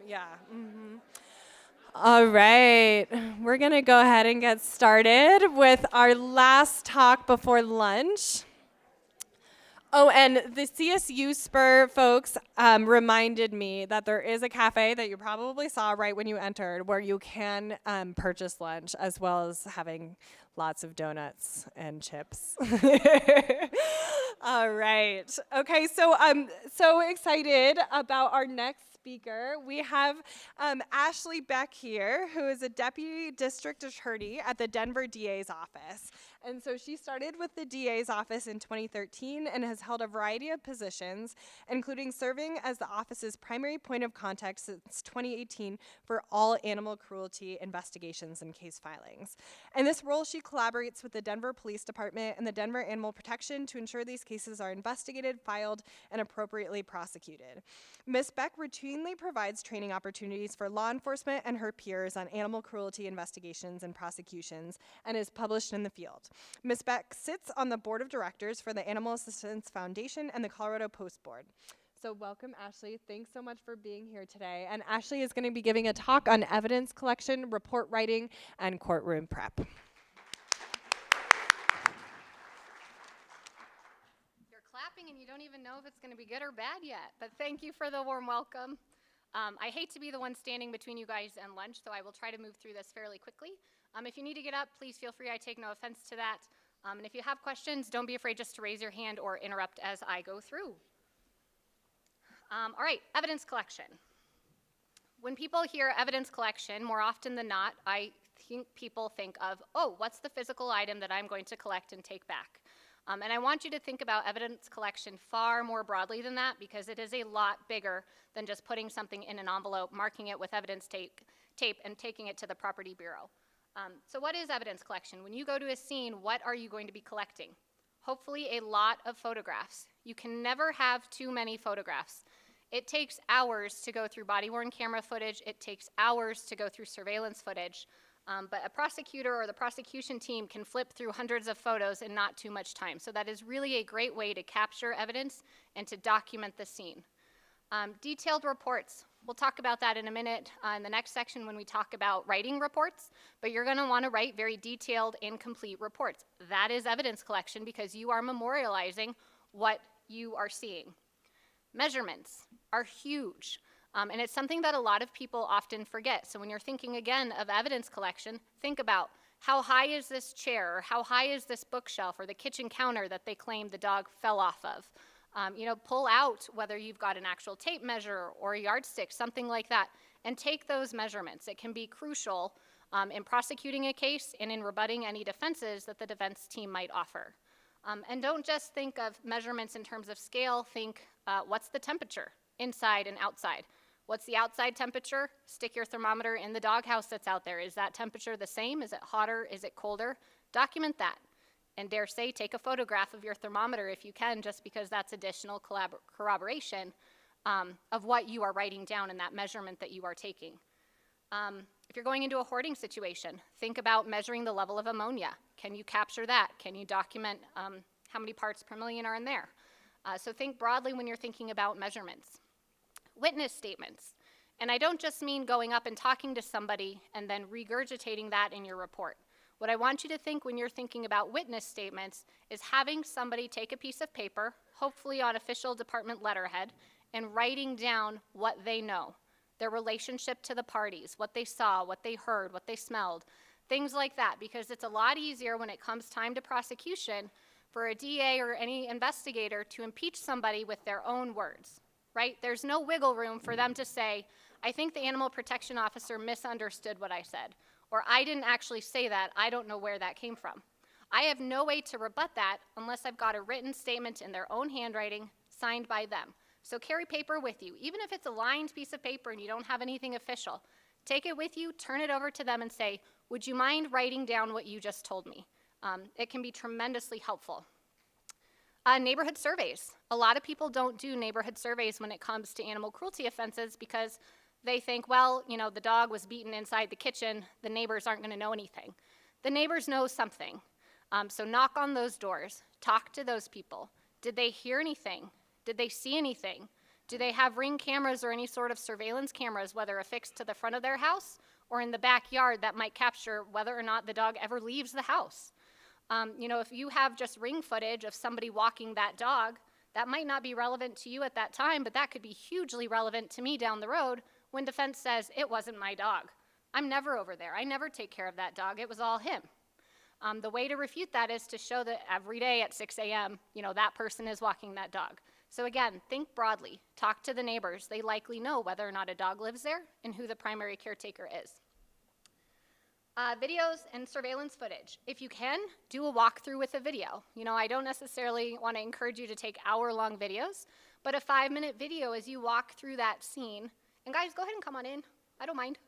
Yeah. All right. We're going to go ahead and get started with our last talk before lunch. Oh, and the CSU Spur folks reminded me that there is a cafe that you probably saw right when you entered where you can purchase lunch as well as having lots of donuts and chips. All right. Okay, so I'm so excited about our next speaker. We have Ashley Beck here, who is a deputy district attorney at the Denver DA's office. And so she started with the DA's office in 2013 and has held a variety of positions, including serving as the office's primary point of contact since 2018 for all animal cruelty investigations and case filings. In this role, she collaborates with the Denver Police Department and the Denver Animal Protection to ensure these cases are investigated, filed, and appropriately prosecuted. Ms. Beck routinely provides training opportunities for law enforcement and her peers on animal cruelty investigations and prosecutions and is published in the field. Ms. Beck sits on the board of directors for the Animal Assistance Foundation and the Colorado Post Board. So welcome, Ashley. Thanks so much for being here today. And Ashley is going to be giving a talk on evidence collection, report writing, and courtroom prep. You're clapping and you don't even know if it's going to be good or bad yet, but thank you for the warm welcome. I hate to be the one standing between you guys and lunch, so I will try to move through this fairly quickly. If you need to get up, please feel free. I take no offense to that. And if you have questions, don't be afraid just to raise your hand or interrupt as I go through. All right, evidence collection. When people hear evidence collection, more often than not, I think people think of, oh, what's the physical item that I'm going to collect and take back? And I want you to think about evidence collection far more broadly than that, because it is a lot bigger than just putting something in an envelope, marking it with evidence tape, and taking it to the Property Bureau. So what is evidence collection? When you go to a scene, what are you going to be collecting? Hopefully a lot of photographs. You can never have too many photographs. It takes hours to go through body-worn camera footage. It takes hours to go through surveillance footage. But a prosecutor or the prosecution team can flip through hundreds of photos in not too much time. So that is really a great way to capture evidence and to document the scene. Detailed reports. We'll talk about that in a minute in the next section when we talk about writing reports, but you're going to want to write very detailed and complete reports. That is evidence collection because you are memorializing what you are seeing. Measurements are huge, and it's something that a lot of people often forget. So when you're thinking again of evidence collection, think about how high is this chair, or how high is this bookshelf, or the kitchen counter that they claim the dog fell off of. Pull out whether you've got an actual tape measure or a yardstick, something like that, and take those measurements. It can be crucial in prosecuting a case and in rebutting any defenses that the defense team might offer. And don't just think of measurements in terms of scale. Think, what's the temperature inside and outside? What's the outside temperature? Stick your thermometer in the doghouse that's out there. Is that temperature the same? Is it hotter? Is it colder? Document that. And dare say, take a photograph of your thermometer if you can, just because that's additional corroboration of what you are writing down in that measurement that you are taking. If you're going into a hoarding situation, think about measuring the level of ammonia. Can you capture that? Can you document how many parts per million are in there? So think broadly when you're thinking about measurements. Witness statements. And I don't just mean going up and talking to somebody and then regurgitating that in your report. What I want you to think when you're thinking about witness statements is having somebody take a piece of paper, hopefully on official department letterhead, and writing down what they know, their relationship to the parties, what they saw, what they heard, what they smelled, things like that, because it's a lot easier when it comes time to prosecution for a DA or any investigator to impeach somebody with their own words, right? There's no wiggle room for them to say, I think the animal protection officer misunderstood what I said. Or I didn't actually say that, I don't know where that came from. I have no way to rebut that unless I've got a written statement in their own handwriting, signed by them. So carry paper with you. Even if it's a lined piece of paper and you don't have anything official, take it with you, turn it over to them and say, would you mind writing down what you just told me? It can be tremendously helpful. Neighborhood surveys. A lot of people don't do neighborhood surveys when it comes to animal cruelty offenses because they think, well, the dog was beaten inside the kitchen, the neighbors aren't going to know anything. The neighbors know something. So knock on those doors, talk to those people. Did they hear anything? Did they see anything? Do they have Ring cameras or any sort of surveillance cameras, whether affixed to the front of their house or in the backyard, that might capture whether or not the dog ever leaves the house? If you have just Ring footage of somebody walking that dog, that might not be relevant to you at that time, but that could be hugely relevant to me down the road when defense says, it wasn't my dog. I'm never over there. I never take care of that dog. It was all him. The way to refute that is to show that every day at 6 a.m., that person is walking that dog. So again, think broadly. Talk to the neighbors. They likely know whether or not a dog lives there and who the primary caretaker is. Videos and surveillance footage. If you can, do a walkthrough with a video. I don't necessarily want to encourage you to take hour-long videos, but a 5-minute video as you walk through that scene. And guys, go ahead and come on in. I don't mind.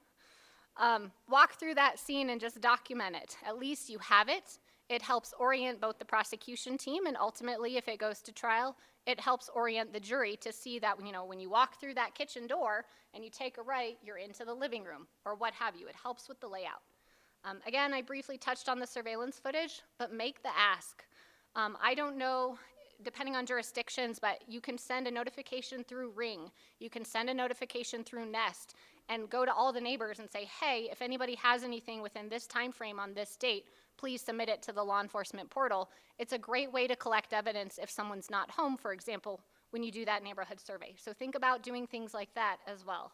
Walk through that scene and just document it. At least you have it. It helps orient both the prosecution team, and ultimately, if it goes to trial, it helps orient the jury to see that, when you walk through that kitchen door and you take a right, you're into the living room, or what have you. It helps with the layout. Again, I briefly touched on the surveillance footage, but make the ask. I don't know, depending on jurisdictions, but you can send a notification through Ring. You can send a notification through Nest and go to all the neighbors and say, hey, if anybody has anything within this time frame on this date, please submit it to the law enforcement portal. It's a great way to collect evidence if someone's not home, for example, when you do that neighborhood survey. So think about doing things like that as well.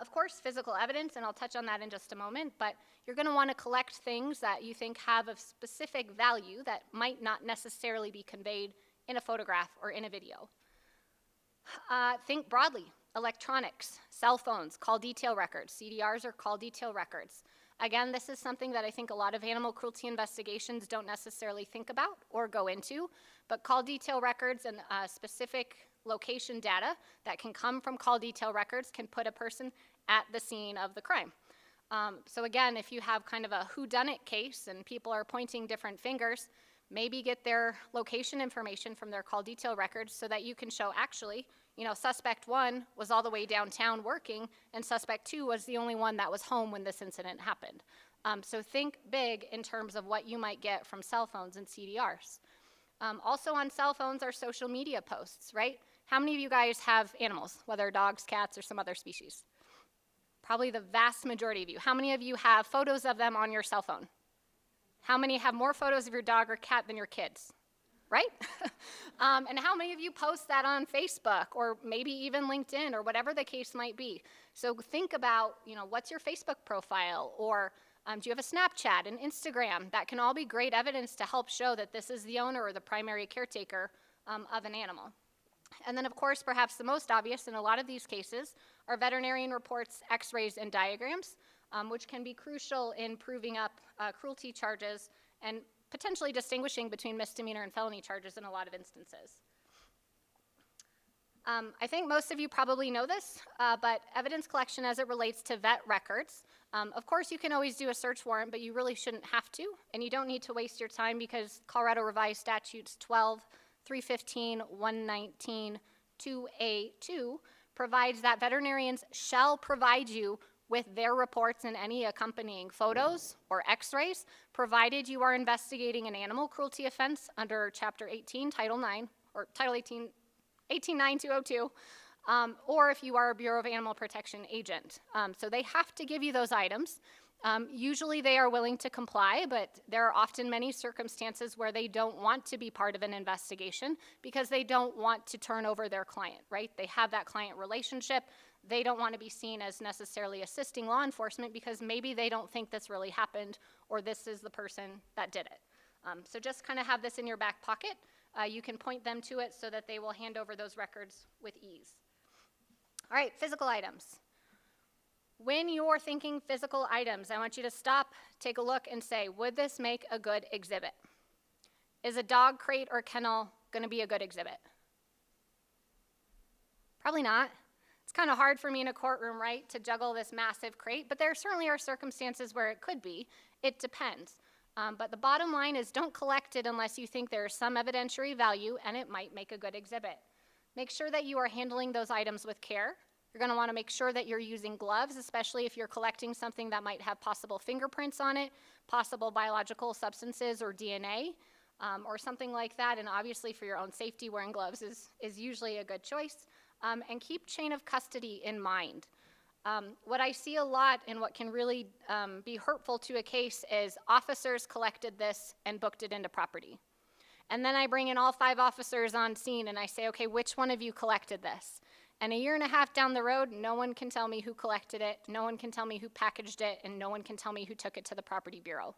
Of course, physical evidence, and I'll touch on that in just a moment, but you're going to want to collect things that you think have a specific value that might not necessarily be conveyed in a photograph or in a video. Think broadly. Electronics, cell phones, call detail records. CDRs are call detail records. Again, this is something that I think a lot of animal cruelty investigations don't necessarily think about or go into, but call detail records and specific location data that can come from call detail records can put a person at the scene of the crime. So again, if you have kind of a whodunit case and people are pointing different fingers, maybe get their location information from their call detail records so that you can show actually, suspect 1 was all the way downtown working and suspect 2 was the only one that was home when this incident happened. So think big in terms of what you might get from cell phones and CDRs. Also on cell phones are social media posts, right? How many of you guys have animals, whether dogs, cats, or some other species? Probably the vast majority of you. How many of you have photos of them on your cell phone? How many have more photos of your dog or cat than your kids? Right? And how many of you post that on Facebook or maybe even LinkedIn or whatever the case might be? So think about, what's your Facebook profile, or do you have a Snapchat, an Instagram? That can all be great evidence to help show that this is the owner or the primary caretaker of an animal. And then, of course, perhaps the most obvious in a lot of these cases are veterinarian reports, x-rays, and diagrams, which can be crucial in proving up cruelty charges and potentially distinguishing between misdemeanor and felony charges in a lot of instances. I think most of you probably know this, but evidence collection as it relates to vet records. Of course, you can always do a search warrant, but you really shouldn't have to, and you don't need to waste your time because Colorado Revised Statutes 12, 315, 119, 2A2 provides that veterinarians shall provide you with their reports and any accompanying photos or x-rays, provided you are investigating an animal cruelty offense under Chapter 18, Title 9, or Title 18, 189-202, or if you are a Bureau of Animal Protection agent. So they have to give you those items. Usually they are willing to comply, but there are often many circumstances where they don't want to be part of an investigation because they don't want to turn over their client, right? They have that client relationship. They don't want to be seen as necessarily assisting law enforcement because maybe they don't think this really happened or this is the person that did it. So just kind of have this in your back pocket. You can point them to it so that they will hand over those records with ease. All right, physical items. When you're thinking physical items, I want you to stop, take a look, and say, would this make a good exhibit? Is a dog crate or kennel going to be a good exhibit? Probably not. It's kind of hard for me in a courtroom, right, to juggle this massive crate, but there certainly are circumstances where it could be. It depends. But the bottom line is don't collect it unless you think there is some evidentiary value and it might make a good exhibit. Make sure that you are handling those items with care. You're going to want to make sure that you're using gloves, especially if you're collecting something that might have possible fingerprints on it, possible biological substances or DNA. or something like that. And obviously for your own safety, wearing gloves is usually a good choice. And keep chain of custody in mind. What I see a lot and what can really be hurtful to a case is officers collected this and booked it into property. And then I bring in all 5 officers on scene and I say, okay, which one of you collected this? And a year and a half down the road, no one can tell me who collected it, no one can tell me who packaged it, and no one can tell me who took it to the property bureau.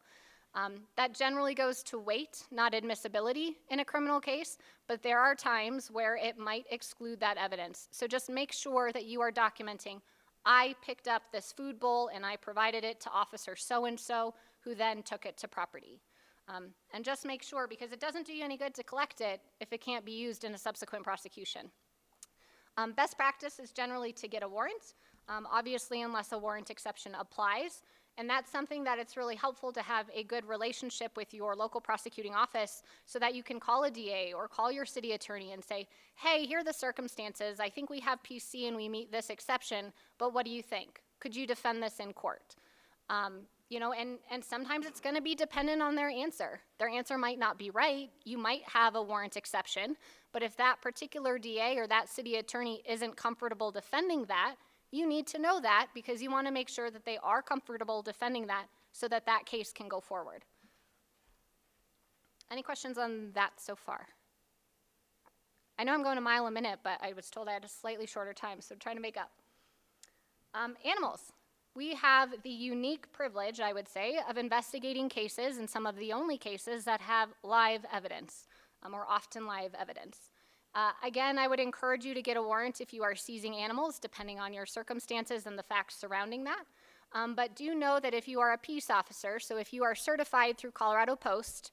That generally goes to weight, not admissibility in a criminal case, but there are times where it might exclude that evidence. So just make sure that you are documenting, I picked up this food bowl and I provided it to officer so-and-so who then took it to property. And just make sure, because it doesn't do you any good to collect it if it can't be used in a subsequent prosecution. Best practice is generally to get a warrant, obviously unless a warrant exception applies. And that's something that it's really helpful to have a good relationship with your local prosecuting office so that you can call a DA or call your city attorney and say, hey, here are the circumstances. I think we have PC and we meet this exception, but what do you think? Could you defend this in court? You know, and sometimes it's going to be dependent on their answer. Their answer might not be right. You might have a warrant exception, but if that particular DA or that city attorney isn't comfortable defending that, you need to know that because you want to make sure that they are comfortable defending that so that that case can go forward. Any questions on that so far? I know I'm going a mile a minute, but I was told I had a slightly shorter time, so I'm trying to make up. Animals. We have the unique privilege, I would say, of investigating cases, and some of the only cases that have live evidence, or often live evidence. Again, I would encourage you to get a warrant if you are seizing animals, depending on your circumstances and the facts surrounding that. But do know that if you are a peace officer, so if you are certified through Colorado Post,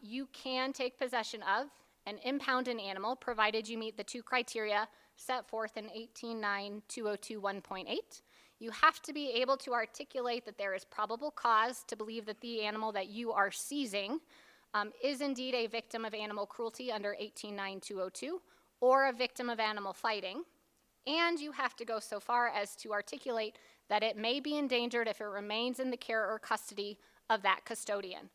you can take possession of and impound an animal, provided you meet the 2 criteria set forth in 18.9.2021.8. You have to be able to articulate that there is probable cause to believe that the animal that you are seizing is indeed a victim of animal cruelty under 18.9.202 or a victim of animal fighting. And you have to go so far as to articulate that it may be endangered if it remains in the care or custody of that custodian.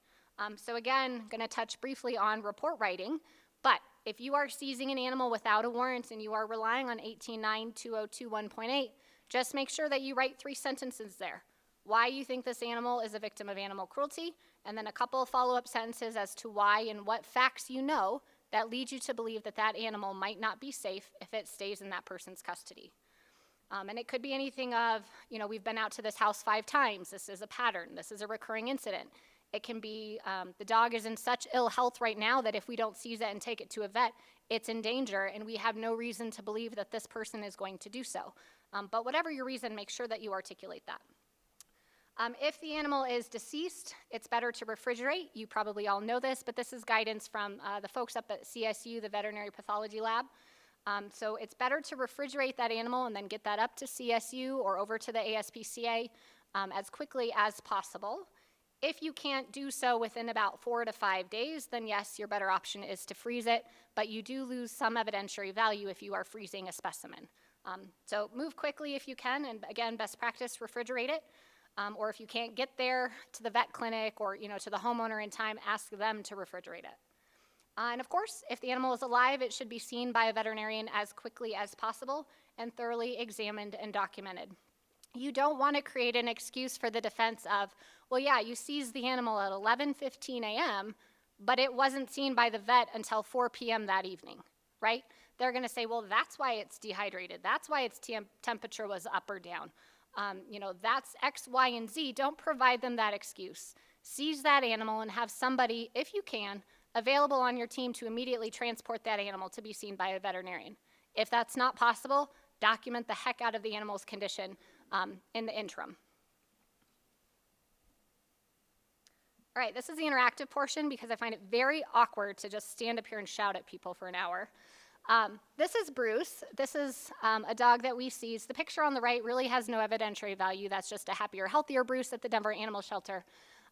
So again, I'm going to touch briefly on report writing, but if you are seizing an animal without a warrant and you are relying on 18.9.2021.8, just make sure that you write 3 sentences there. Why you think this animal is a victim of animal cruelty, and then a couple of follow-up sentences as to why and what facts you know that lead you to believe that that animal might not be safe if it stays in that person's custody. And it could be anything of, you know, we've been out to this house 5 times. This is a pattern. This is a recurring incident. It can be the dog is in such ill health right now that if we don't seize it and take it to a vet, it's in danger, and we have no reason to believe that this person is going to do so. But whatever your reason, make sure that you articulate that. If the animal is deceased, it's better to refrigerate. You probably all know this, but this is guidance from the folks up at CSU, the Veterinary Pathology Lab. So it's better to refrigerate that animal and then get that up to CSU or over to the ASPCA as quickly as possible. If you can't do so within about 4 to 5 days, then yes, your better option is to freeze it, but you do lose some evidentiary value if you are freezing a specimen. So move quickly if you can, and again, best practice, refrigerate it. Or if you can't get there to the vet clinic or to the homeowner in time, ask them to refrigerate it. And of course, if the animal is alive, it should be seen by a veterinarian as quickly as possible and thoroughly examined and documented. You don't want to create an excuse for the defense of, well, yeah, you seized the animal at 11:15 a.m., but it wasn't seen by the vet until 4 p.m. that evening, right? They're going to say, well, that's why it's dehydrated. That's why its temperature was up or down. That's X, Y, and Z. Don't provide them that excuse. Seize that animal and have somebody, if you can, available on your team to immediately transport that animal to be seen by a veterinarian. If that's not possible, document the heck out of the animal's condition in the interim. All right, this is the interactive portion because I find it very awkward to just stand up here and shout at people for an hour. This is Bruce. This is a dog that we seized. The picture on the right really has no evidentiary value. That's just a happier, healthier Bruce at the Denver Animal Shelter.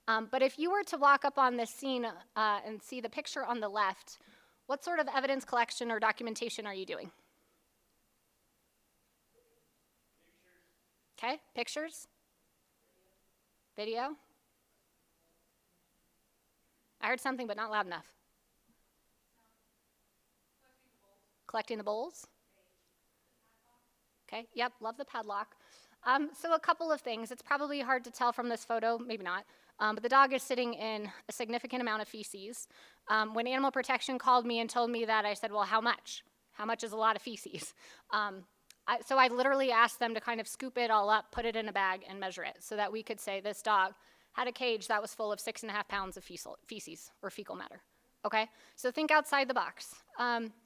But if you were to walk up on this scene and see the picture on the left, what sort of evidence collection or documentation are you doing? Okay, pictures? Video? I heard something, but not loud enough. collecting the bowls? Okay, yep, love the padlock. So a couple of things. It's probably hard to tell from this photo, maybe not, but the dog is sitting in a significant amount of feces. When animal protection called me and told me that, I said, well, how much? How much is a lot of feces? So I literally asked them to kind of scoop it all up, put it in a bag, and measure it so that we could say this dog had a cage that was full of 6.5 pounds of feces or fecal matter. Okay, so think outside the box.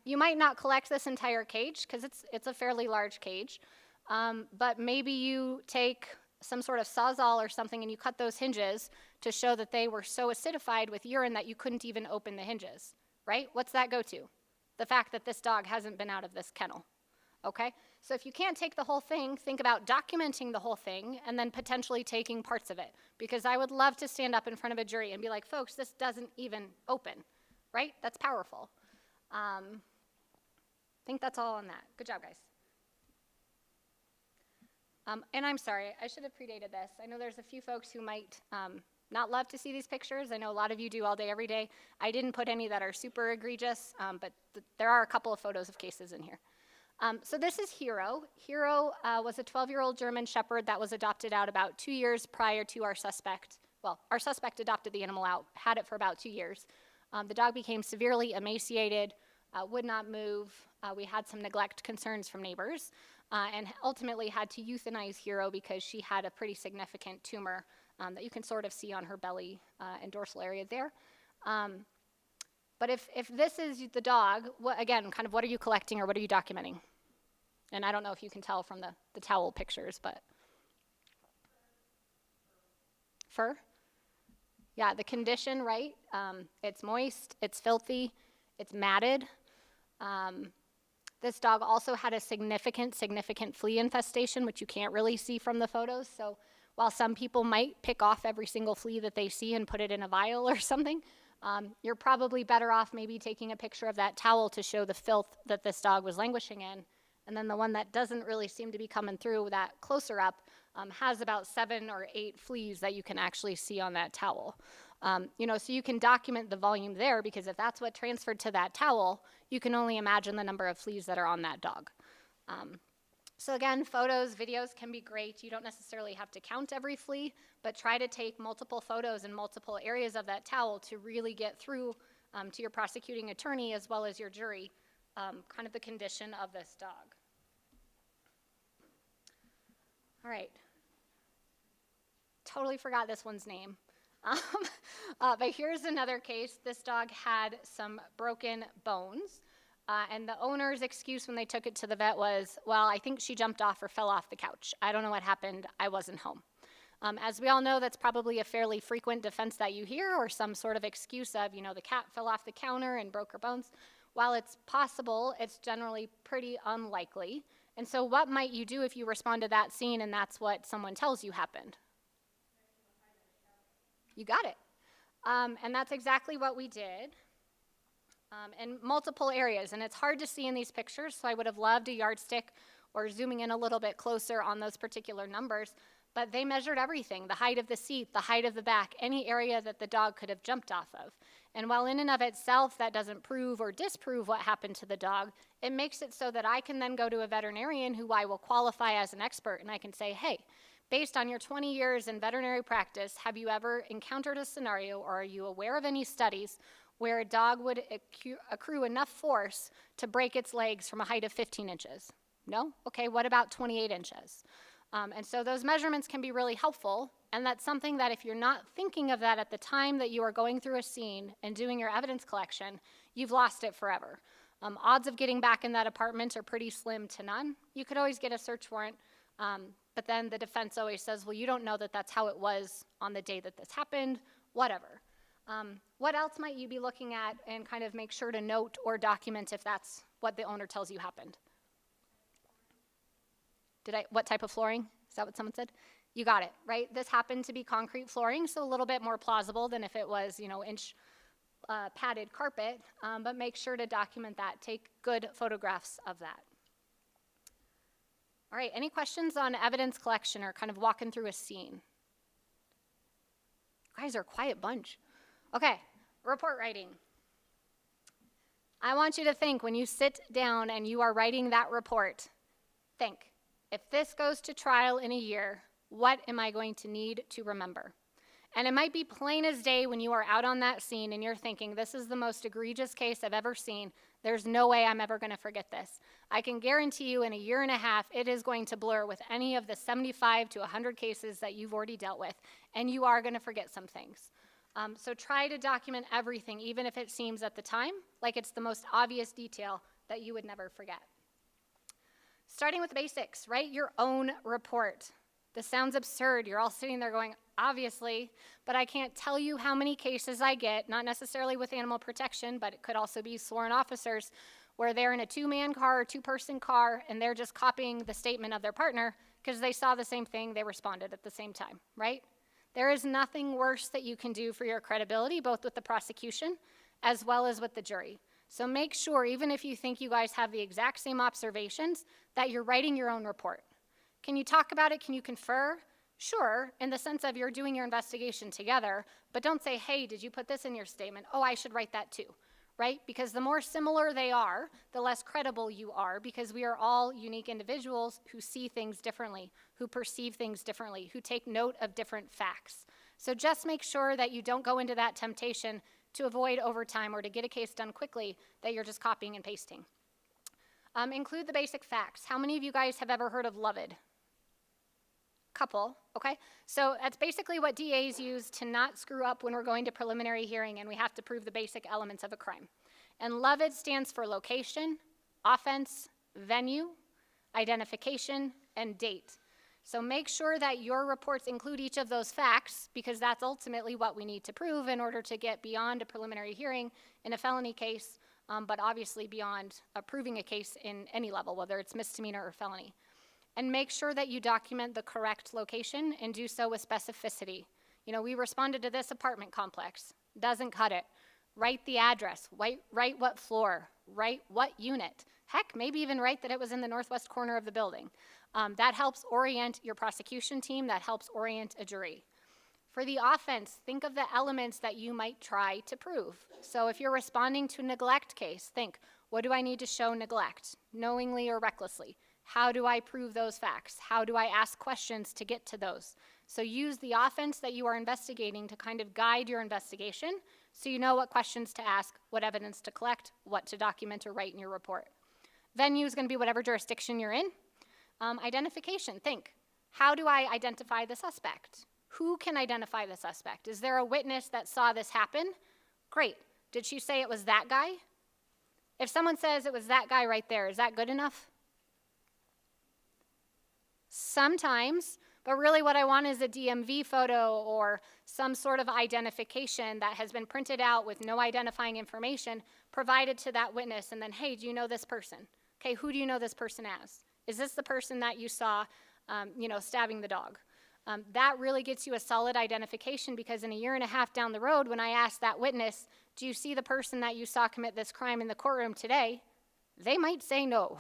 You might not collect this entire cage because it's a fairly large cage, but maybe you take some sort of Sawzall or something and you cut those hinges to show that they were so acidified with urine that you couldn't even open the hinges, right? What's that go to? The fact that this dog hasn't been out of this kennel, okay? So if you can't take the whole thing, think about documenting the whole thing and then potentially taking parts of it, because I would love to stand up in front of a jury and be like, folks, this doesn't even open, right? That's powerful. I think that's all on that. Good job, guys. And I'm sorry, I should have predated this. I know there's a few folks who might not love to see these pictures. I know a lot of you do all day, every day. I didn't put any that are super egregious, but there are a couple of photos of cases in here. So this is Hero. Hero was a 12-year-old German Shepherd that was adopted out about 2 years prior to our suspect. Well, our suspect adopted the animal out, had it for about 2 years. The dog became severely emaciated, would not move. We had some neglect concerns from neighbors, and ultimately had to euthanize Hero because she had a pretty significant tumor that you can sort of see on her belly and dorsal area there. But if this is the dog, again, kind of what are you collecting or what are you documenting? And I don't know if you can tell from the towel pictures, but fur? Yeah, the condition, right? It's moist, it's filthy, it's matted. This dog also had a significant flea infestation, which you can't really see from the photos. So while some people might pick off every single flea that they see and put it in a vial or something, you're probably better off maybe taking a picture of that towel to show the filth that this dog was languishing in. And then the one that doesn't really seem to be coming through that closer up has about 7 or 8 fleas that you can actually see on that towel. So you can document the volume there, because if that's what transferred to that towel, you can only imagine the number of fleas that are on that dog. So again, photos, videos can be great. You don't necessarily have to count every flea, but try to take multiple photos in multiple areas of that towel to really get through to your prosecuting attorney as well as your jury, kind of the condition of this dog. All right. Totally forgot this one's name. But here's another case. This dog had some broken bones. And the owner's excuse when they took it to the vet was, well, I think she jumped off or fell off the couch. I don't know what happened. I wasn't home. As we all know, that's probably a fairly frequent defense that you hear, or some sort of excuse of, the cat fell off the counter and broke her bones. While it's possible, it's generally pretty unlikely. And so what might you do if you respond to that scene and that's what someone tells you happened? You got it. And that's exactly what we did. In multiple areas, and it's hard to see in these pictures, so I would have loved a yardstick or zooming in a little bit closer on those particular numbers, but they measured everything: the height of the seat, the height of the back, any area that the dog could have jumped off of. And while in and of itself that doesn't prove or disprove what happened to the dog, it makes it so that I can then go to a veterinarian who I will qualify as an expert, and I can say, hey, based on your 20 years in veterinary practice, have you ever encountered a scenario, or are you aware of any studies where a dog would accrue enough force to break its legs from a height of 15 inches? No? Okay, what about 28 inches? And so those measurements can be really helpful, and that's something that if you're not thinking of that at the time that you are going through a scene and doing your evidence collection, you've lost it forever. Odds of getting back in that apartment are pretty slim to none. You could always get a search warrant, but then the defense always says, well, you don't know that that's how it was on the day that this happened, whatever. What else might you be looking at and kind of make sure to note or document if that's what the owner tells you happened? What type of flooring? Is that what someone said? You got it, right? This happened to be concrete flooring, so a little bit more plausible than if it was, inch padded carpet, but make sure to document that. Take good photographs of that. All right, any questions on evidence collection or kind of walking through a scene? You guys are a quiet bunch. Okay, report writing. I want you to think when you sit down and you are writing that report, think, if this goes to trial in a year, what am I going to need to remember? And it might be plain as day when you are out on that scene and you're thinking, this is the most egregious case I've ever seen. There's no way I'm ever going to forget this. I can guarantee you in a year and a half, it is going to blur with any of the 75 to 100 cases that you've already dealt with, and you are going to forget some things. So try to document everything, even if it seems at the time like it's the most obvious detail that you would never forget. Starting with the basics, write your own report. This sounds absurd. You're all sitting there going, obviously, but I can't tell you how many cases I get, not necessarily with animal protection, but it could also be sworn officers, where they're in a two-man car or two-person car, and they're just copying the statement of their partner because they saw the same thing, they responded at the same time, right? There is nothing worse that you can do for your credibility, both with the prosecution as well as with the jury. So make sure, even if you think you guys have the exact same observations, that you're writing your own report. Can you talk about it? Can you confer? Sure, in the sense of you're doing your investigation together, but don't say, hey, did you put this in your statement? Oh, I should write that too, right? Because the more similar they are, the less credible you are, because we are all unique individuals who see things differently, who perceive things differently, who take note of different facts. So just make sure that you don't go into that temptation to avoid overtime or to get a case done quickly, that you're just copying and pasting. Include the basic facts. How many of you guys have ever heard of Loved? Couple, okay? So that's basically what DAs use to not screw up when we're going to preliminary hearing and we have to prove the basic elements of a crime. And Loved stands for location, offense, venue, identification, and date. So make sure that your reports include each of those facts, because that's ultimately what we need to prove in order to get beyond a preliminary hearing in a felony case, but obviously beyond proving a case in any level, whether it's misdemeanor or felony. And make sure that you document the correct location and do so with specificity. You know, we responded to this apartment complex. Doesn't cut it. Write the address, write what floor, write what unit. Heck, maybe even write that it was in the northwest corner of the building. That helps orient your prosecution team, that helps orient a jury. For the offense, think of the elements that you might try to prove. So if you're responding to a neglect case, think, what do I need to show neglect, knowingly or recklessly? How do I prove those facts? How do I ask questions to get to those? So use the offense that you are investigating to kind of guide your investigation so you know what questions to ask, what evidence to collect, what to document or write in your report. Venue is going to be whatever jurisdiction you're in. Identification, think, how do I identify the suspect? Who can identify the suspect? Is there a witness that saw this happen? Great. Did she say it was that guy? If someone says it was that guy right there, is that good enough? Sometimes, but really what I want is a DMV photo or some sort of identification that has been printed out with no identifying information provided to that witness, and then, hey, do you know this person? Okay, who do you know this person as? Is this the person that you saw, stabbing the dog? That really gets you a solid identification, because in a year and a half down the road, when I ask that witness, do you see the person that you saw commit this crime in the courtroom today? They might say no,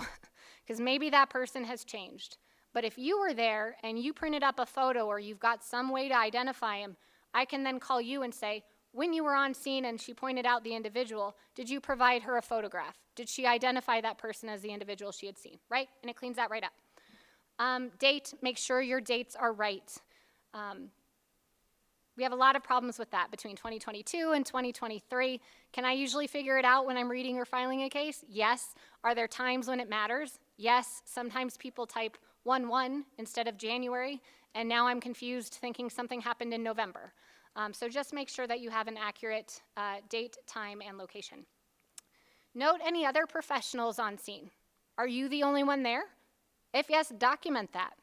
because maybe that person has changed. But if you were there and you printed up a photo or you've got some way to identify him, I can then call you and say, when you were on scene and she pointed out the individual, did you provide her a photograph? Did she identify that person as the individual she had seen, right? And it cleans that right up. Date, make sure your dates are right. We have a lot of problems with that between 2022 and 2023. Can I usually figure it out when I'm reading or filing a case? Yes. Are there times when it matters? Yes. Sometimes people type 1/1 instead of January, and now I'm confused thinking something happened in November. So just make sure that you have an accurate date, time, and location. Note any other professionals on scene. Are you the only one there? If yes, document that.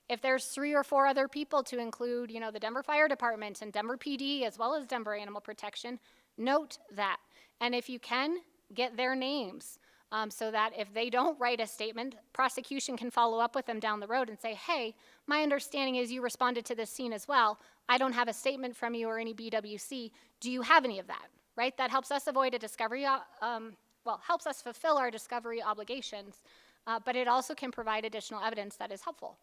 If there's 3 or 4 other people, to include, the Denver Fire Department and Denver PD, as well as Denver Animal Protection, note that. And if you can, get their names, so that if they don't write a statement, prosecution can follow up with them down the road and say, hey, my understanding is you responded to this scene as well. I don't have a statement from you or any BWC. Do you have any of that, right? That helps us avoid a discovery, helps us fulfill our discovery obligations, but it also can provide additional evidence that is helpful.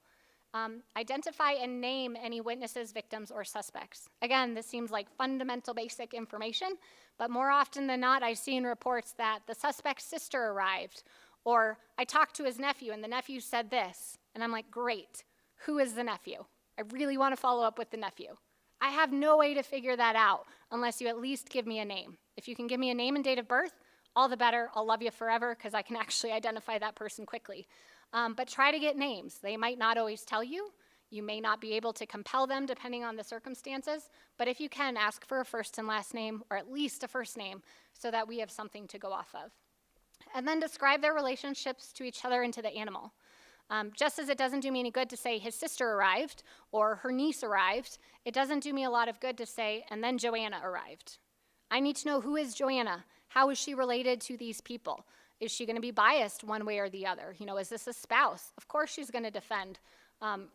Identify and name any witnesses, victims, or suspects. Again, this seems like fundamental basic information, but more often than not, I've seen reports that the suspect's sister arrived, or I talked to his nephew and the nephew said this, and I'm like, great, who is the nephew? I really want to follow up with the nephew. I have no way to figure that out unless you at least give me a name. If you can give me a name and date of birth, all the better. I'll love you forever because I can actually identify that person quickly. But try to get names. They might not always tell you. You may not be able to compel them depending on the circumstances, but if you can, ask for a first and last name, or at least a first name, so that we have something to go off of. And then describe their relationships to each other and to the animal. Just as it doesn't do me any good to say his sister arrived or her niece arrived, it doesn't do me a lot of good to say, and then Joanna arrived. I need to know, who is Joanna? How is she related to these people? Is she going to be biased one way or the other? You know, is this a spouse? Of course she's going to defend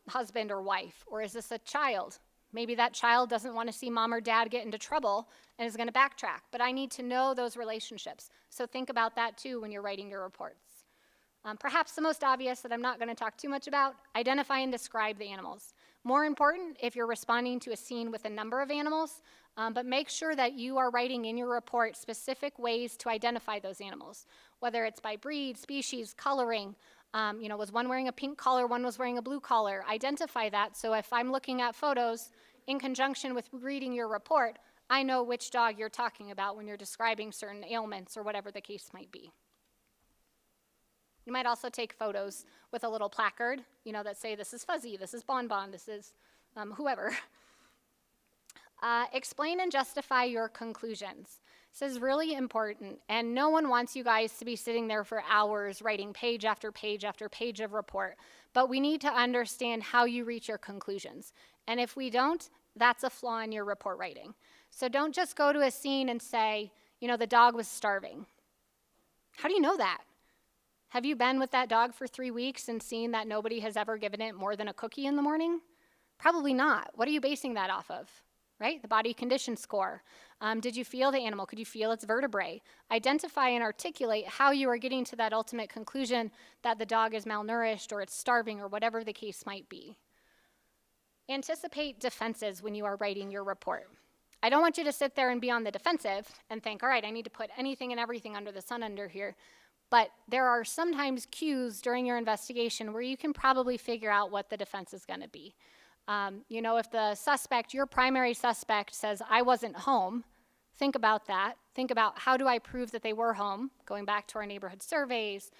husband or wife. Or is this a child? Maybe that child doesn't want to see mom or dad get into trouble and is going to backtrack. But I need to know those relationships. So think about that too when you're writing your reports. Perhaps the most obvious that I'm not going to talk too much about, identify and describe the animals. More important if you're responding to a scene with a number of animals, but make sure that you are writing in your report specific ways to identify those animals, whether it's by breed, species, coloring. You know, was one wearing a pink collar, one was wearing a blue collar? Identify that, so if I'm looking at photos in conjunction with reading your report, I know which dog you're talking about when you're describing certain ailments or whatever the case might be. You might also take photos with a little placard, you know, that say this is Fuzzy, this is Bonbon, this is whoever. Explain and justify your conclusions. This is really important, and no one wants you guys to be sitting there for hours writing page after page after page of report, but we need to understand how you reach your conclusions. And if we don't, that's a flaw in your report writing. So don't just go to a scene and say, you know, the dog was starving. How do you know that? Have you been with that dog for 3 weeks and seen that nobody has ever given it more than a cookie in the morning? Probably not. What are you basing that off of? Right? The body condition score. Did you feel the animal? Could you feel its vertebrae? Identify and articulate how you are getting to that ultimate conclusion that the dog is malnourished or it's starving or whatever the case might be. Anticipate defenses when you are writing your report. I don't want you to sit there and be on the defensive and think, all right, I need to put anything and everything under the sun under here. But there are sometimes cues during your investigation where you can probably figure out what the defense is going to be. You know, if the suspect, your primary suspect, says, I wasn't home, think about that. Think about, how do I prove that they were home? Going back to our neighborhood surveys,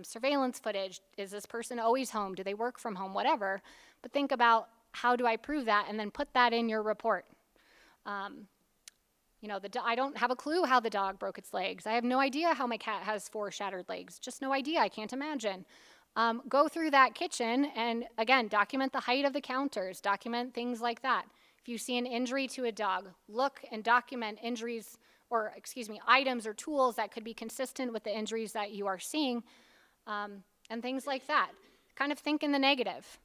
surveillance footage. Is this person always home? Do they work from home? Whatever. But think about, how do I prove that? And then put that in your report. You know, I don't have a clue how the dog broke its legs. I have no idea how my cat has 4 shattered legs. Just no idea. I can't imagine. Go through that kitchen and, again, document the height of the counters. Document things like that. If you see an injury to a dog, look and document injuries, or items or tools that could be consistent with the injuries that you are seeing, and things like that. Kind of think in the negative.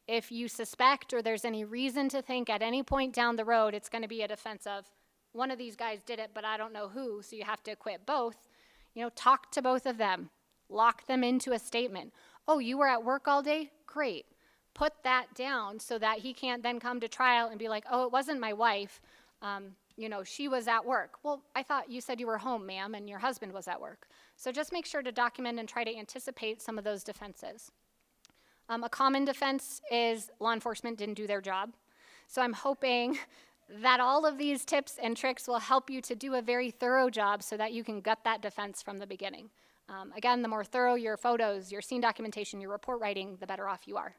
If you suspect or there's any reason to think at any point down the road it's going to be a defense of, one of these guys did it, but I don't know who, so you have to acquit both. You know, talk to both of them. Lock them into a statement. Oh, you were at work all day? Great. Put that down so that he can't then come to trial and be like, oh, it wasn't my wife. You know, she was at work. Well, I thought you said you were home, ma'am, and your husband was at work. So just make sure to document and try to anticipate some of those defenses. A common defense is law enforcement didn't do their job. So I'm hoping that all of these tips and tricks will help you to do a very thorough job so that you can gut that defense from the beginning. Again, the more thorough your photos, your scene documentation, your report writing, the better off you are.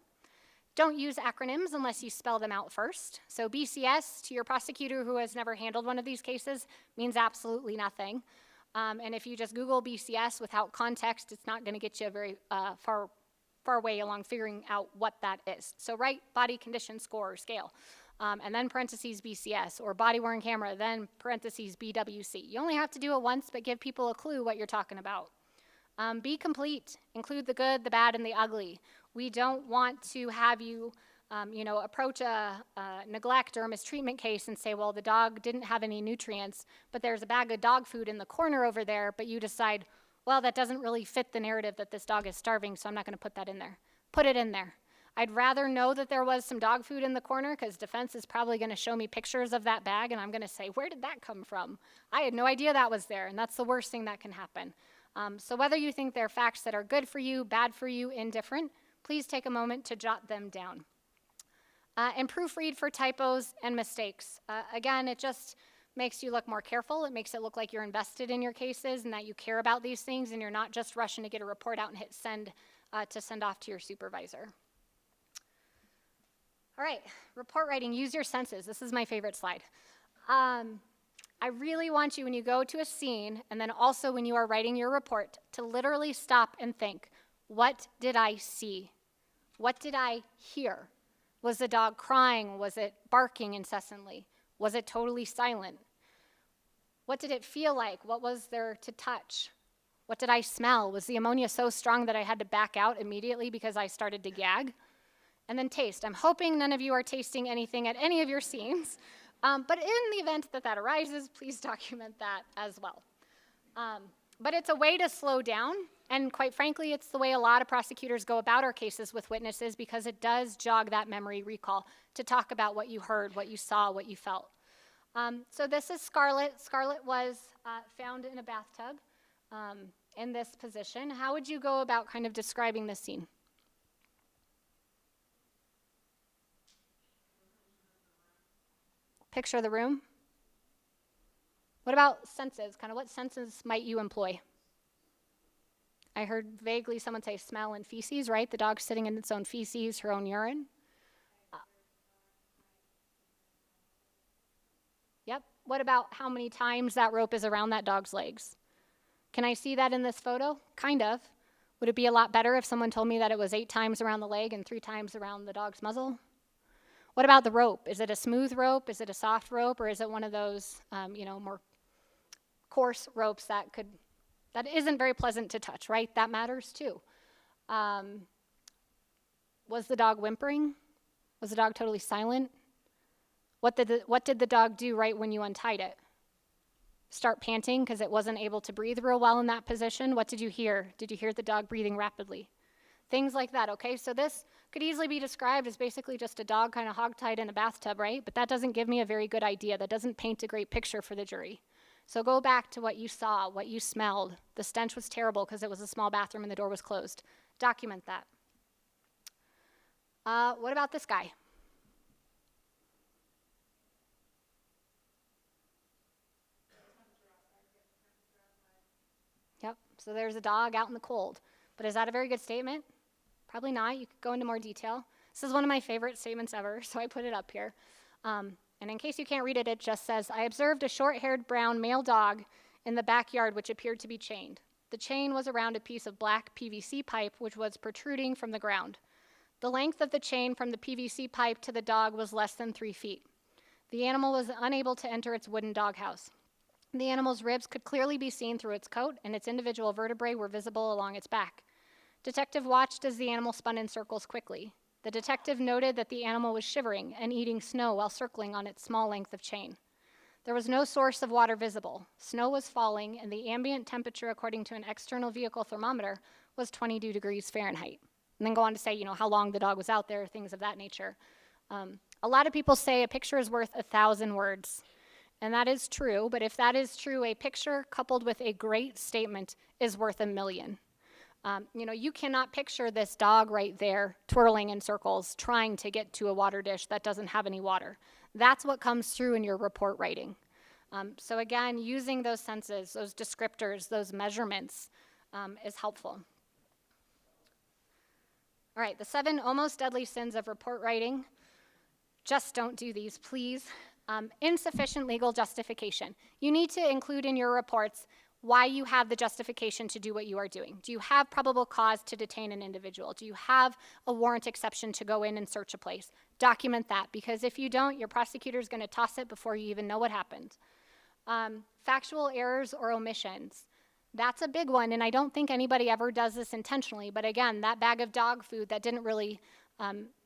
Don't use acronyms unless you spell them out first. So BCS, to your prosecutor who has never handled one of these cases, means absolutely nothing. And if you just Google BCS without context, it's not going to get you very far way along figuring out what that is. So write body condition score or scale. And then parentheses BCS, or body worn camera, then parentheses BWC. You only have to do it once, but give people a clue what you're talking about. Be complete. Include the good, the bad, and the ugly. We don't want to have you, approach a neglect or a mistreatment case and say, well, the dog didn't have any nutrients, but there's a bag of dog food in the corner over there, but you decide, well, that doesn't really fit the narrative that this dog is starving, so I'm not going to put that in there. Put it in there. I'd rather know that there was some dog food in the corner because defense is probably going to show me pictures of that bag and I'm going to say, where did that come from? I had no idea that was there, and that's the worst thing that can happen. So whether you think they're facts that are good for you, bad for you, indifferent, please take a moment to jot them down. And proofread for typos and mistakes. Again, it just makes you look more careful. It makes it look like you're invested in your cases and that you care about these things and you're not just rushing to get a report out and hit send to send off to your supervisor. All right, report writing, use your senses. This is my favorite slide. I really want you, when you go to a scene, and then also when you are writing your report, to literally stop and think, what did I see? What did I hear? Was the dog crying? Was it barking incessantly? Was it totally silent? What did it feel like? What was there to touch? What did I smell? Was the ammonia so strong that I had to back out immediately because I started to gag? And then taste. I'm hoping none of you are tasting anything at any of your scenes, but in the event that that arises, please document that as well. But it's a way to slow down, and quite frankly, it's the way a lot of prosecutors go about our cases with witnesses because it does jog that memory recall to talk about what you heard, what you saw, what you felt. So this is Scarlett. Scarlett was found in a bathtub in this position. How would you go about kind of describing this scene? Picture the room. What about senses? Kind of what senses might you employ? I heard vaguely someone say smell and feces, right? The dog's sitting in its own feces, her own urine. Yep. What about how many times that rope is around that dog's legs? Can I see that in this photo? Kind of. Would it be a lot better if someone told me that it was 8 times around the leg and 3 times around the dog's muzzle? What about the rope? Is it a smooth rope? Is it a soft rope? Or is it one of those, more coarse ropes that isn't very pleasant to touch, right? That matters too. Was the dog whimpering? Was the dog totally silent? What did the dog do right when you untied it? Start panting because it wasn't able to breathe real well in that position? What did you hear? Did you hear the dog breathing rapidly? Things like that, okay? So this could easily be described as basically just a dog kind of hogtied in a bathtub, right? But that doesn't give me a very good idea. That doesn't paint a great picture for the jury. So go back to what you saw, what you smelled. The stench was terrible because it was a small bathroom and the door was closed. Document that. What about this guy? Yep, so there's a dog out in the cold. But is that a very good statement? Probably not. You could go into more detail. This is one of my favorite statements ever, so I put it up here. And in case you can't read it, it just says, I observed a short-haired brown male dog in the backyard which appeared to be chained. The chain was around a piece of black PVC pipe which was protruding from the ground. The length of the chain from the PVC pipe to the dog was less than 3 feet. The animal was unable to enter its wooden doghouse. The animal's ribs could clearly be seen through its coat, and its individual vertebrae were visible along its back. Detective watched as the animal spun in circles quickly. The detective noted that the animal was shivering and eating snow while circling on its small length of chain. There was no source of water visible. Snow was falling, and the ambient temperature, according to an external vehicle thermometer, was 22 degrees Fahrenheit. And then go on to say, how long the dog was out there, things of that nature. A lot of people say a picture is worth 1,000 words. And that is true, but if that is true, a picture coupled with a great statement is worth 1,000,000. You cannot picture this dog right there twirling in circles, trying to get to a water dish that doesn't have any water. That's what comes through in your report writing. So again, using those senses, those descriptors, those measurements is helpful. All right, the 7 almost deadly sins of report writing. Just don't do these, please. Insufficient legal justification. You need to include in your reports why you have the justification to do what you are doing. Do you have probable cause to detain an individual? Do you have a warrant exception to go in and search a place? Document that, because if you don't, your prosecutor is going to toss it before you even know what happened. Factual errors or omissions. That's a big one, and I don't think anybody ever does this intentionally, but again, that bag of dog food that didn't really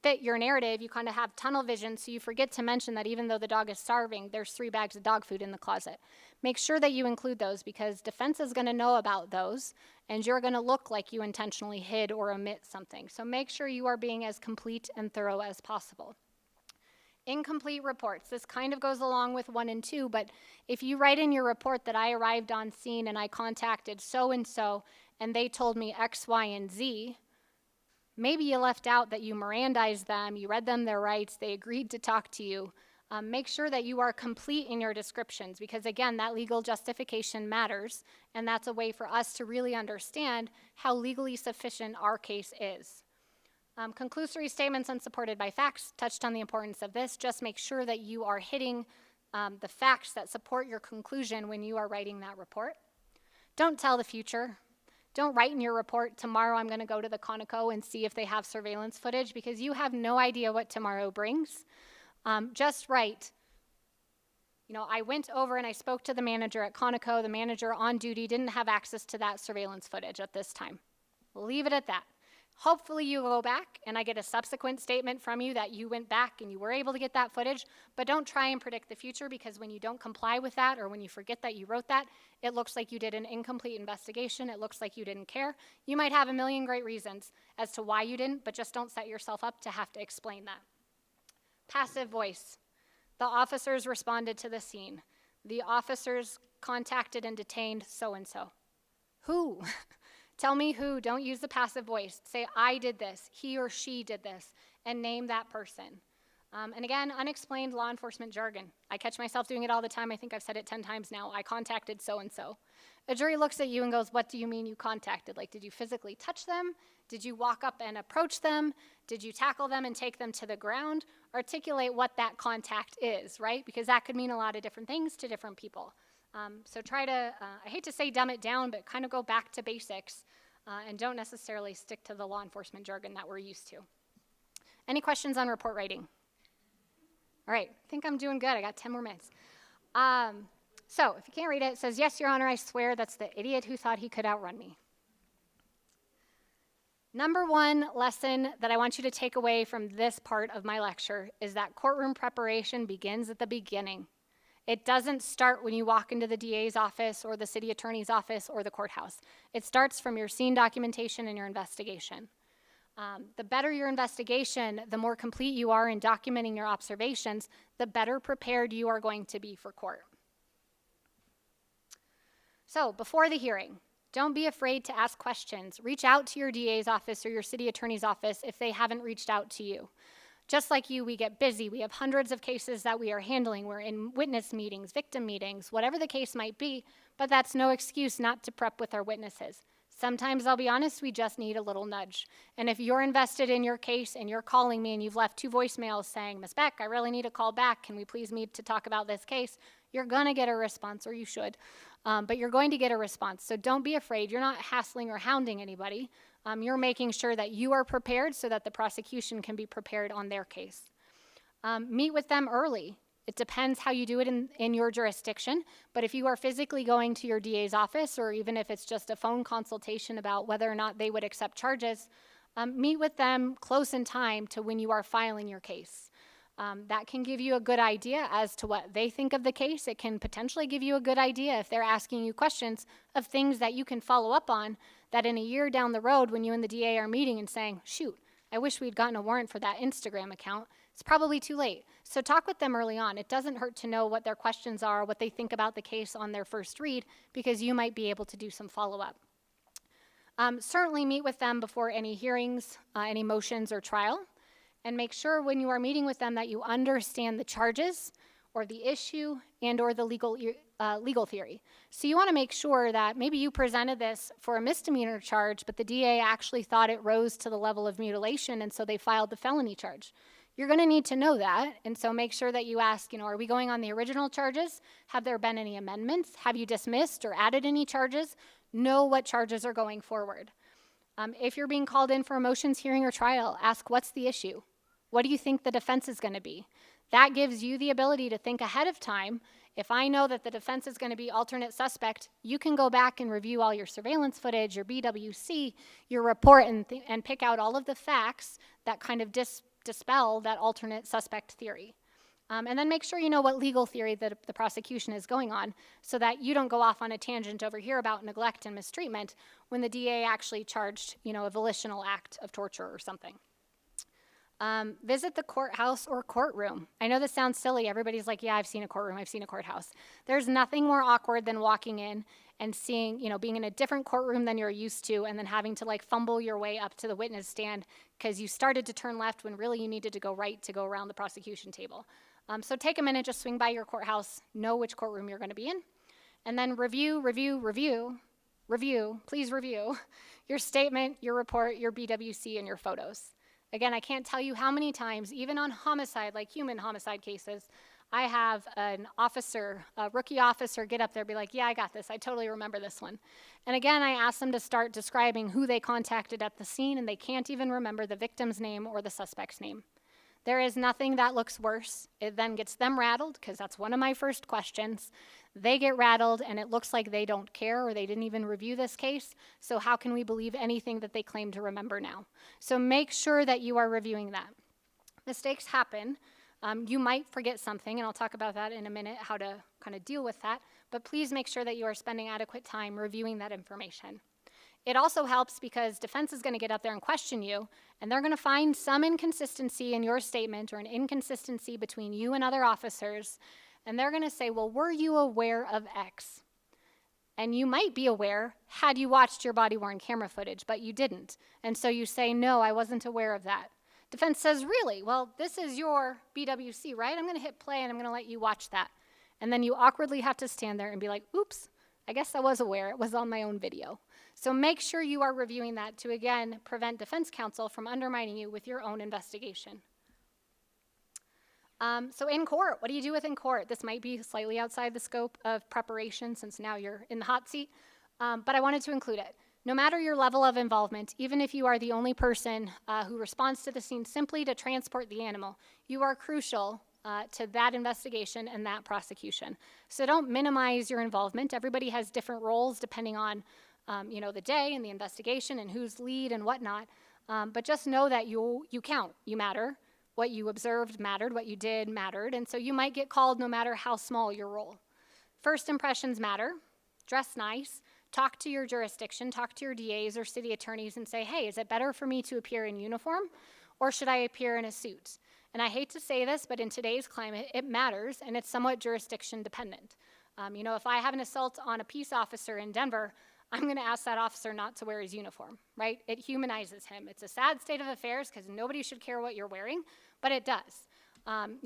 fit your narrative, you kind of have tunnel vision, so you forget to mention that even though the dog is starving, there's 3 bags of dog food in the closet. Make sure that you include those because defense is going to know about those, and you're going to look like you intentionally hid or omit something. So make sure you are being as complete and thorough as possible. Incomplete reports. This kind of goes along with 1 and 2, but if you write in your report that I arrived on scene and I contacted so-and-so and they told me X, Y, and Z, maybe you left out that you Mirandized them, you read them their rights, they agreed to talk to you. Make sure that you are complete in your descriptions because, again, that legal justification matters, and that's a way for us to really understand how legally sufficient our case is. Conclusory statements unsupported by facts touched on the importance of this. Just make sure that you are hitting the facts that support your conclusion when you are writing that report. Don't tell the future. Don't write in your report, tomorrow I'm going to go to the Conoco and see if they have surveillance footage because you have no idea what tomorrow brings. Just write, I went over and I spoke to the manager at Conoco. The manager on duty didn't have access to that surveillance footage at this time. Leave it at that. Hopefully you go back and I get a subsequent statement from you that you went back and you were able to get that footage, but don't try and predict the future because when you don't comply with that or when you forget that you wrote that, it looks like you did an incomplete investigation. It looks like you didn't care. You might have a million great reasons as to why you didn't, but just don't set yourself up to have to explain that. Passive voice. The officers responded to the scene. The officers contacted and detained so-and-so. Who? Tell me who. Don't use the passive voice. Say, I did this, he or she did this, and name that person. And again, unexplained law enforcement jargon. I catch myself doing it all the time. I think I've said it 10 times now. I contacted so-and-so. A jury looks at you and goes, what do you mean you contacted? Like, did you physically touch them? Did you walk up and approach them? Did you tackle them and take them to the ground? Articulate what that contact is, right? Because that could mean a lot of different things to different people. So try to, I hate to say dumb it down, but kind of go back to basics and don't necessarily stick to the law enforcement jargon that we're used to. Any questions on report writing? All right, I think I'm doing good. I got 10 more minutes. So if you can't read it, it says, yes, Your Honor, I swear that's the idiot who thought he could outrun me. Number 1 lesson that I want you to take away from this part of my lecture is that courtroom preparation begins at the beginning. It doesn't start when you walk into the DA's office or the city attorney's office or the courthouse. It starts from your scene documentation and your investigation. The better your investigation, the more complete you are in documenting your observations, the better prepared you are going to be for court. So before the hearing, don't be afraid to ask questions. Reach out to your DA's office or your city attorney's office if they haven't reached out to you. Just like you, we get busy. We have hundreds of cases that we are handling. We're in witness meetings, victim meetings, whatever the case might be, but that's no excuse not to prep with our witnesses. Sometimes, I'll be honest, we just need a little nudge. And if you're invested in your case and you're calling me and you've left 2 voicemails saying, Ms. Beck, I really need a call back. Can we please meet to talk about this case? You're going to get a response, or you should, but you're going to get a response. So don't be afraid. You're not hassling or hounding anybody. You're making sure that you are prepared so that the prosecution can be prepared on their case. Meet with them early. It depends how you do it in your jurisdiction, but if you are physically going to your DA's office, or even if it's just a phone consultation about whether or not they would accept charges, meet with them close in time to when you are filing your case. That can give you a good idea as to what they think of the case. It can potentially give you a good idea if they're asking you questions of things that you can follow up on, that in a year down the road when you and the DA are meeting and saying, shoot, I wish we'd gotten a warrant for that Instagram account, it's probably too late. So talk with them early on. It doesn't hurt to know what their questions are, what they think about the case on their first read, because you might be able to do some follow-up. Certainly meet with them before any hearings, any motions or trial, and make sure when you are meeting with them that you understand the charges or the issue and or the legal theory. So you want to make sure that maybe you presented this for a misdemeanor charge, but the DA actually thought it rose to the level of mutilation, and so they filed the felony charge. You're going to need to know that, and so make sure that you ask, are we going on the original charges? Have there been any amendments? Have you dismissed or added any charges? Know what charges are going forward. If you're being called in for a motions hearing or trial, ask what's the issue? What do you think the defense is going to be? That gives you the ability to think ahead of time If I know that the defense is going to be alternate suspect, you can go back and review all your surveillance footage, your BWC, your report, and pick out all of the facts that kind of dispel that alternate suspect theory. And then make sure you know what legal theory that the prosecution is going on so that you don't go off on a tangent over here about neglect and mistreatment when the DA actually charged, a volitional act of torture or something. Visit the courthouse or courtroom. I know this sounds silly. Everybody's like, yeah, I've seen a courtroom, I've seen a courthouse. There's nothing more awkward than walking in and seeing, being in a different courtroom than you're used to and then having to fumble your way up to the witness stand because you started to turn left when really you needed to go right to go around the prosecution table. So take a minute, just swing by your courthouse, know which courtroom you're going to be in, and then review, please review your statement, your report, your BWC, and your photos. Again, I can't tell you how many times, even on homicide, like human homicide cases, I have an officer, a rookie officer, get up there and be like, yeah, I got this. I totally remember this one. And again, I ask them to start describing who they contacted at the scene, and they can't even remember the victim's name or the suspect's name. There is nothing that looks worse. It then gets them rattled, because that's one of my first questions. They get rattled, and it looks like they don't care or they didn't even review this case, so how can we believe anything that they claim to remember now? So make sure that you are reviewing that. Mistakes happen. You might forget something, and I'll talk about that in a minute, how to kind of deal with that, but please make sure that you are spending adequate time reviewing that information. It also helps because defense is going to get up there and question you, and they're going to find some inconsistency in your statement or an inconsistency between you and other officers, and they're going to say, well, were you aware of X? And you might be aware had you watched your body-worn camera footage, but you didn't. And so you say, no, I wasn't aware of that. Defense says, really? Well, this is your BWC, right? I'm going to hit play, and I'm going to let you watch that. And then you awkwardly have to stand there and be like, oops, I guess I was aware. It was on my own video. So make sure you are reviewing that to, again, prevent defense counsel from undermining you with your own investigation. So in court, what do you do within court? This might be slightly outside the scope of preparation since now you're in the hot seat, but I wanted to include it. No matter your level of involvement, even if you are the only person who responds to the scene simply to transport the animal, you are crucial to that investigation and that prosecution. So don't minimize your involvement. Everybody has different roles depending on the day and the investigation and who's lead and whatnot, but just know that you count, you matter. What you observed mattered, what you did mattered, and so you might get called no matter how small your role. First impressions matter. Dress nice. Talk to your jurisdiction, talk to your DAs or city attorneys and say, hey, is it better for me to appear in uniform or should I appear in a suit? And I hate to say this, but in today's climate, it matters and it's somewhat jurisdiction dependent. If I have an assault on a peace officer in Denver, I'm going to ask that officer not to wear his uniform, right? It humanizes him. It's a sad state of affairs because nobody should care what you're wearing, but it does.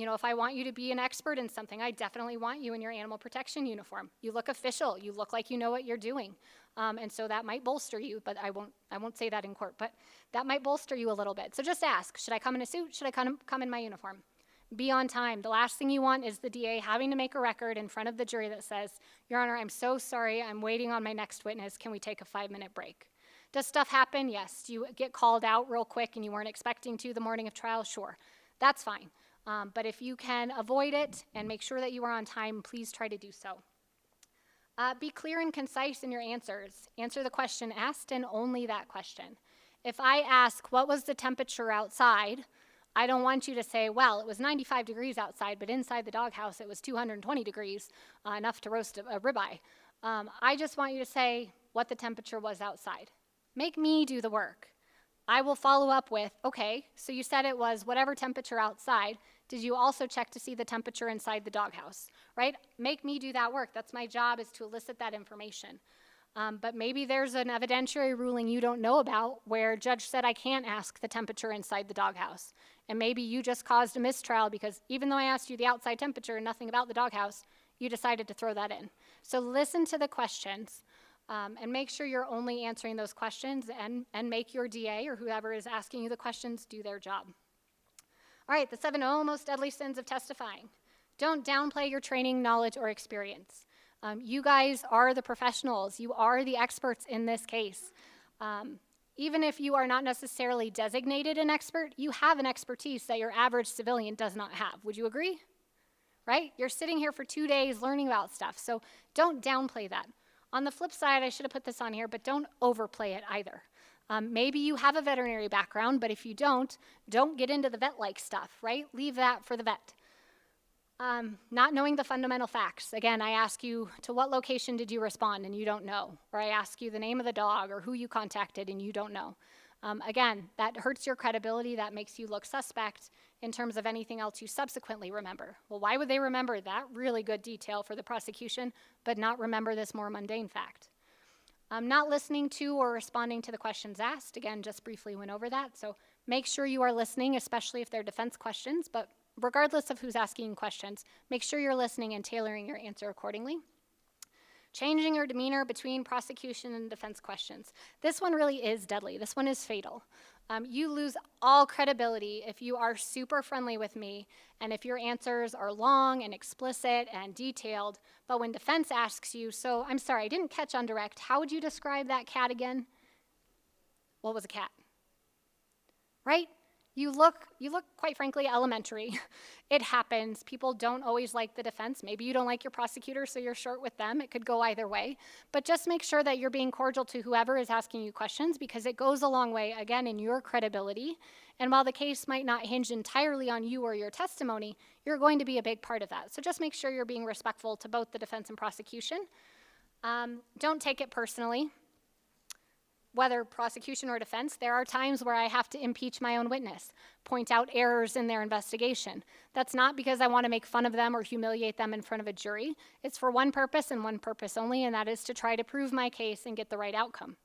If I want you to be an expert in something, I definitely want you in your animal protection uniform. You look official. You look like you know what you're doing. And so that might bolster you, but I won't say that in court, but that might bolster you a little bit. So just ask, should I come in a suit? Should I come in my uniform? Be on time. The last thing you want is the DA having to make a record in front of the jury that says, Your Honor, I'm so sorry. I'm waiting on my next witness. Can we take a 5-minute break? Does stuff happen? Yes. Do you get called out real quick and you weren't expecting to the morning of trial? Sure. That's fine. But if you can avoid it and make sure that you are on time, please try to do so. Be clear and concise in your answers. Answer the question asked and only that question. If I ask, what was the temperature outside? I don't want you to say, well, it was 95 degrees outside, but inside the doghouse it was 220 degrees, enough to roast a ribeye. I just want you to say what the temperature was outside. Make me do the work. I will follow up with, okay, so you said it was whatever temperature outside. Did you also check to see the temperature inside the doghouse, right? Make me do that work. That's my job, is to elicit that information. But maybe there's an evidentiary ruling you don't know about where judge said I can't ask the temperature inside the doghouse. And maybe you just caused a mistrial because even though I asked you the outside temperature and nothing about the doghouse, you decided to throw that in. So listen to the questions and make sure you're only answering those questions and make your DA or whoever is asking you the questions do their job. All right, the 7 almost deadly sins of testifying. Don't downplay your training, knowledge, or experience. You guys are the professionals. You are the experts in this case. Even if you are not necessarily designated an expert, you have an expertise that your average civilian does not have. Would you agree? right? You're sitting here for 2 days learning about stuff, so don't downplay that. On the flip side, I should have put this on here, but don't overplay it either. Maybe you have a veterinary background, but if you don't get into the vet-like stuff, right? Leave that for the vet. Not knowing the fundamental facts. Again, I ask you, to what location did you respond, and you don't know. Or I ask you the name of the dog or who you contacted, and you don't know. Again, that hurts your credibility. That makes you look suspect in terms of anything else you subsequently remember. Well, why would they remember that really good detail for the prosecution, but not remember this more mundane fact? Not listening to or responding to the questions asked. Again, just briefly went over that. So make sure you are listening, especially if they're defense questions, but regardless of who's asking questions, make sure you're listening and tailoring your answer accordingly. Changing your demeanor between prosecution and defense questions. This one really is deadly. This one is fatal. You lose all credibility if you are super friendly with me and if your answers are long and explicit and detailed, but when defense asks you, so I'm sorry, I didn't catch on direct, how would you describe that cat again? Well, it was a cat, right? You look, quite frankly, elementary. It happens. People don't always like the defense. Maybe you don't like your prosecutor, so you're short with them. It could go either way. But just make sure that you're being cordial to whoever is asking you questions, because it goes a long way, again, in your credibility. And while the case might not hinge entirely on you or your testimony, you're going to be a big part of that. So just make sure you're being respectful to both the defense and prosecution. Don't take it personally. Whether prosecution or defense, there are times where I have to impeach my own witness, point out errors in their investigation. That's not because I want to make fun of them or humiliate them in front of a jury. It's for one purpose and one purpose only, and that is to try to prove my case and get the right outcome.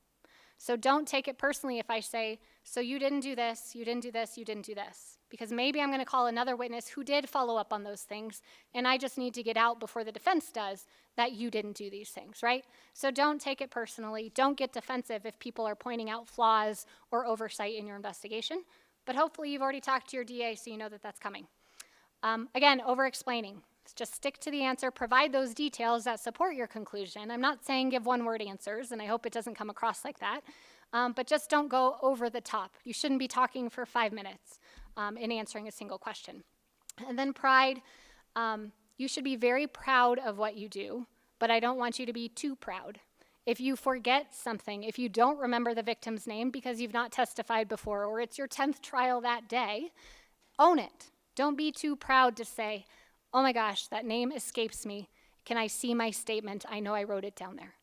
So don't take it personally if I say, so you didn't do this, you didn't do this, you didn't do this. Because maybe I'm going to call another witness who did follow up on those things, and I just need to get out before the defense does that you didn't do these things, right? So don't take it personally. Don't get defensive if people are pointing out flaws or oversight in your investigation. But hopefully you've already talked to your DA so you know that that's coming. Again, over-explaining. Just stick to the answer, provide those details that support your conclusion. I'm not saying give one-word answers, and I hope it doesn't come across like that, but just don't go over the top. You shouldn't be talking for 5 minutes in answering a single question. And then pride, you should be very proud of what you do, but I don't want you to be too proud. If you forget something, if you don't remember the victim's name because you've not testified before, or it's your 10th trial that day, own it. Don't be too proud to say, oh my gosh, that name escapes me. Can I see my statement? I know I wrote it down there.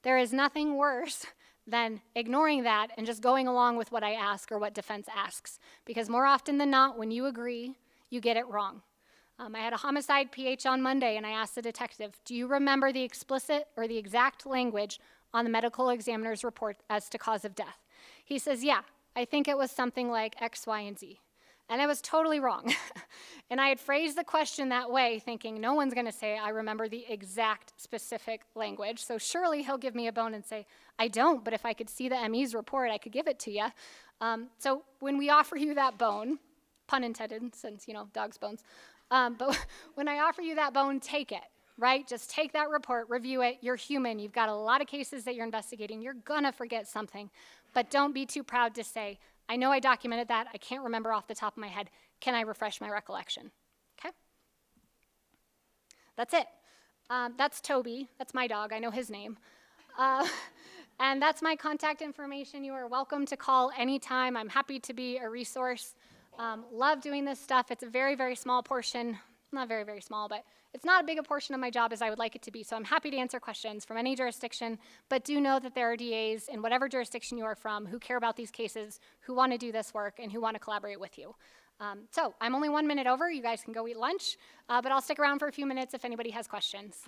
There is nothing worse than ignoring that and just going along with what I ask or what defense asks. Because more often than not, when you agree, you get it wrong. I had a homicide PH on Monday, and I asked the detective, do you remember the explicit or the exact language on the medical examiner's report as to cause of death? He says, yeah, I think it was something like X, Y, and Z. And I was totally wrong. And I had phrased the question that way, thinking no one's going to say I remember the exact specific language. So surely he'll give me a bone and say, I don't, but if I could see the ME's report, I could give it to you. So when we offer you that bone, pun intended, since, dog's bones, but when I offer you that bone, take it, right? Just take that report, review it. You're human. You've got a lot of cases that you're investigating. You're going to forget something. But don't be too proud to say, I know I documented that. I can't remember off the top of my head. Can I refresh my recollection? Okay? That's it. That's Toby. That's my dog. I know his name. And that's my contact information. You are welcome to call anytime. I'm happy to be a resource. Love doing this stuff. It's a very, very small portion. Not very, very small, but it's not as big a portion of my job as I would like it to be. So I'm happy to answer questions from any jurisdiction, but do know that there are DAs in whatever jurisdiction you are from who care about these cases, who want to do this work, and who want to collaborate with you. So I'm only 1 minute over. You guys can go eat lunch, but I'll stick around for a few minutes if anybody has questions.